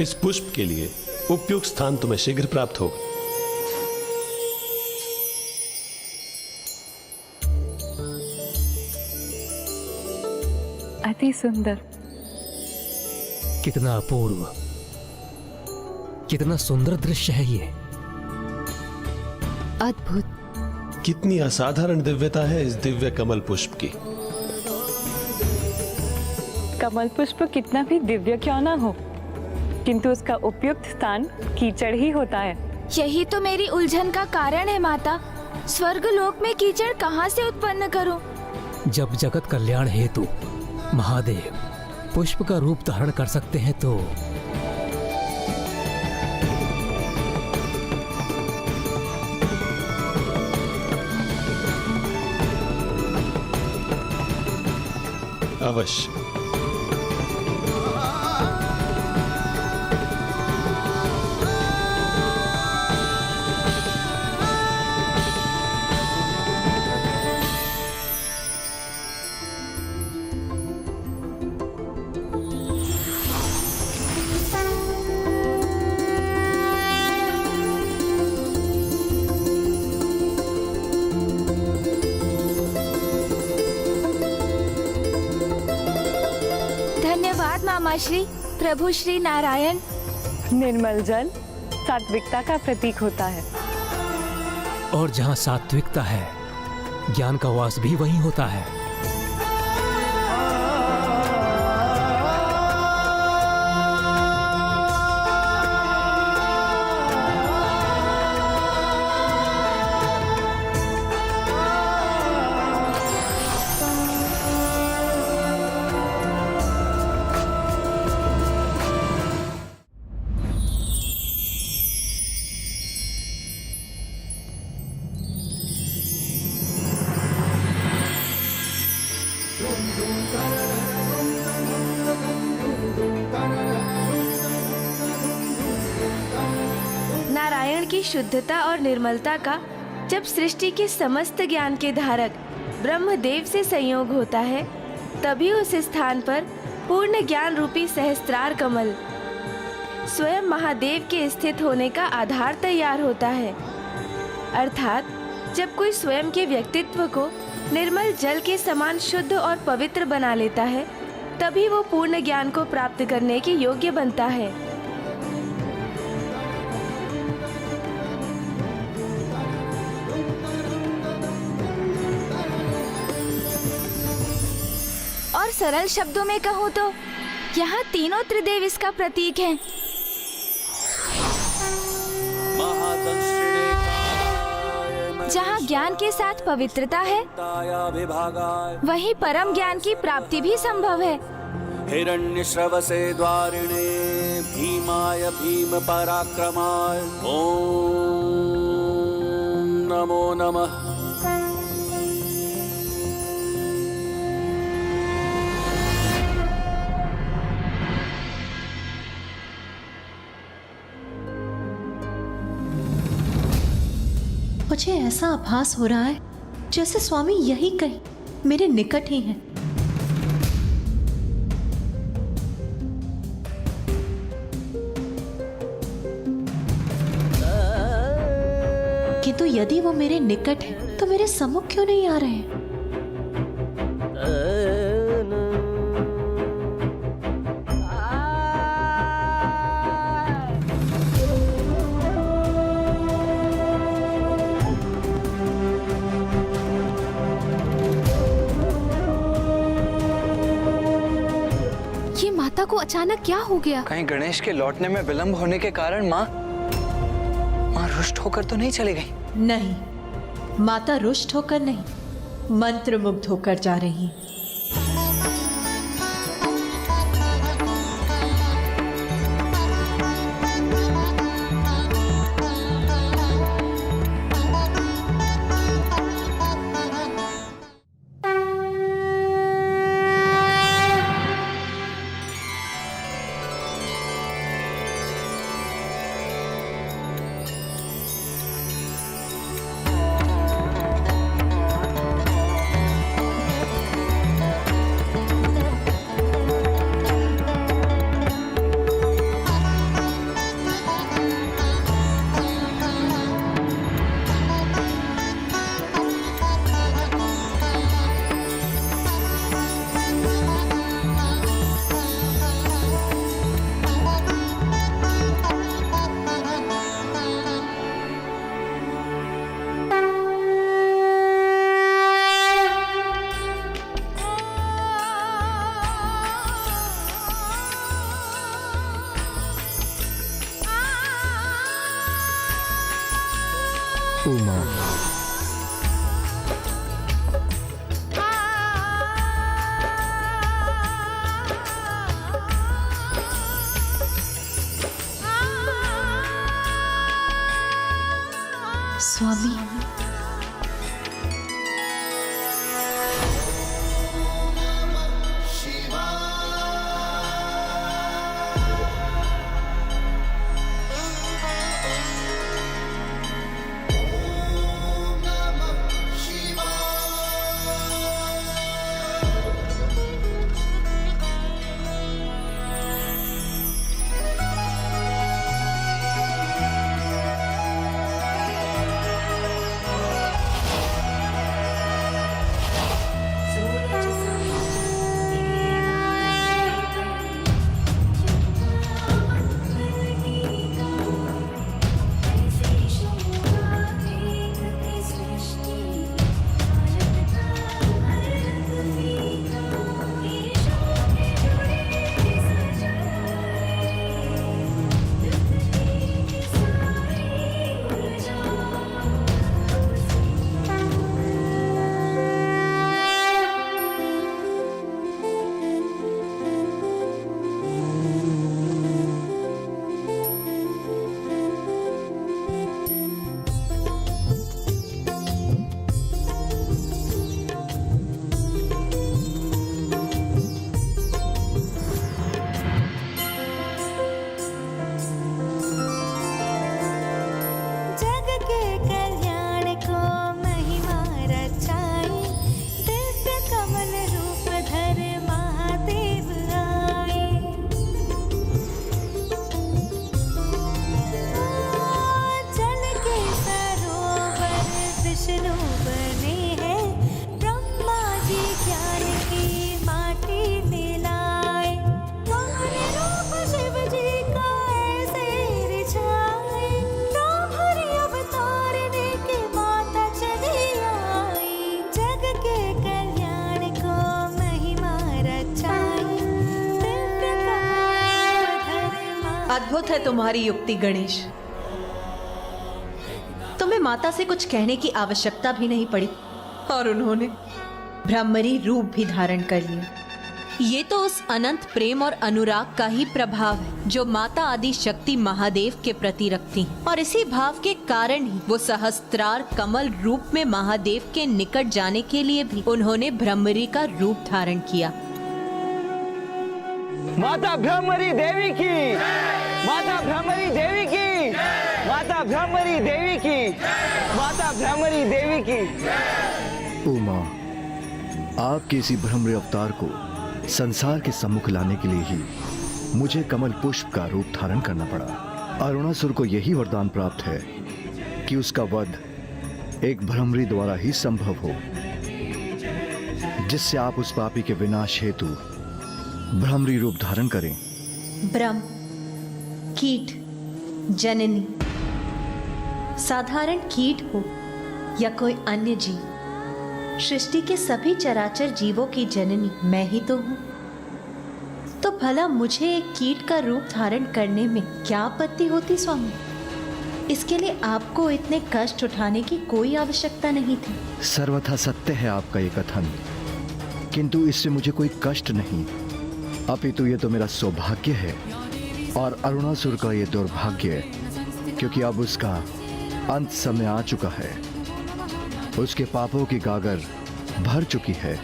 इस पुष्प के लिए उपयुक्त स्थान तुम्हें शीघ्र प्राप्त होगा। अति सुंदर। कितना अपूर्व, कितना सुंदर दृश्य है ये। अद्भुत। कितनी असाधारण दिव्यता है इस दिव्य कमल पुष्प की। कमल पुष्प कितना भी दिव्य क्यों ना हो, किंतु उसका उपयुक्त स्थान कीचड़ ही होता है। यही तो मेरी उलझन का कारण है माता। स्वर्ग लोक में कीचड़ कहाँ से उत्पन्न करूं? जब जगत कल्याण हेतु महादेव पुष्प का रूप धारण कर सकते हैं तो अवश्य। धन्यवाद मामा श्री। प्रभु श्री नारायण। निर्मल जल सात्विकता का प्रतीक होता है। और जहाँ सात्विकता है, ज्ञान का वास भी वहीं होता है। नारायण की शुद्धता और निर्मलता का जब सृष्टि के समस्त ज्ञान के धारक ब्रह्मदेव से संयोग होता है, तभी उस स्थान पर पूर्ण ज्ञान रूपी सहस्त्रार कमल स्वयं महादेव के स्थित होने का आधार तैयार होता है। अर्थात जब कोई स्वयं के व्यक्तित्व को निर्मल जल के समान शुद्ध और पवित्र बना लेता है, तभी वो पूर्ण ज्ञान को प्राप्त करने के योग्य बनता है। और सरल शब्दों में कहूँ तो यहाँ तीनों त्रिदेव इसका प्रतीक हैं। जहाँ ज्ञान के साथ पवित्रता है, वहीं परम ज्ञान की प्राप्ति भी संभव है। हिरण्यश्रवसे द्वारिणे भीमाय भीम पराक्रमाय ओम नमो नमः। मुझे ऐसा आभास हो रहा है जैसे स्वामी यही कहीं मेरे निकट ही हैं। किंतु यदि वो मेरे निकट है तो मेरे सम्मुख क्यों नहीं आ रहे हैं? माता को अचानक क्या हो गया? कहीं गणेश के लौटने में विलंब होने के कारण माँ रुष्ट होकर तो नहीं चली गई? नहीं, माता रुष्ट होकर नहीं, मंत्रमुग्ध होकर जा रही है। उमा, स्वामी, जग के कल्याण को महिमा रचाई, दिव्य कमल रूप धर महादेव आए। जल के सरोवर विष्णु बने हैं, ब्रह्मा जी ज्ञान की माटी मिलाए। काल रूप शिव जी का ऐसे रिझाए, रामहरि अवतारने के माता चली आई। जग के कल्याण को महिमा रचाई, दिव्य कमल धर माता। अद्भुत है तुम्हारी युक्ति गणेश। तुम्हें माता से कुछ कहने की आवश्यकता भी नहीं पड़ी और उन्होंने ब्रह्मरी रूप भी धारण कर लिया। ये तो उस अनंत प्रेम और अनुराग का ही प्रभाव है जो माता आदि शक्ति महादेव के प्रति रखती हैं। और इसी भाव के कारण ही वो सहस्त्रार कमल रूप में महादेव के निकट जाने के लिए भी उन्होंने ब्रह्मरी का रूप धारण किया। माता ब्रह्मरी देवी की, माता ब्रह्मरी देवी की, माता ब्रह्मरी देवी की, माता ब्रह्मरी देवी की। उमा, आपके इसी ब्रह्मरी अवतार को संसार के सम्मुख लाने के लिए ही मुझे कमल पुष्प का रूप धारण करना पड़ा। अरुणासुर को यही वरदान प्राप्त है कि उसका वध एक ब्रह्मरी द्वारा ही संभव हो, जिससे आप उस पापी के विनाश हेतु ब्रह्मरी रूप धारण करें। ब्रह्म, कीट, जननी, साधारण कीट हो या कोई अन्य जीव, सृष्टि के सभी चराचर जीवों की जननी मैं ही तो हूँ। तो भला मुझे एक कीट का रूप धारण करने में क्या आपत्ति होती स्वामी? इसके लिए आपको इतने कष्ट उठाने की कोई आवश्यकता नहीं थी। सर्वथा सत्य है आपका ये कथन, किंतु इससे मुझे कोई कष्ट नहीं, अपितु ये तो मेरा सौभाग्य है और अरुणासुर का ये दुर्भाग्य, क्योंकि अब उसका अंत समय आ चुका है। उसके पापों की गागर भर चुकी है।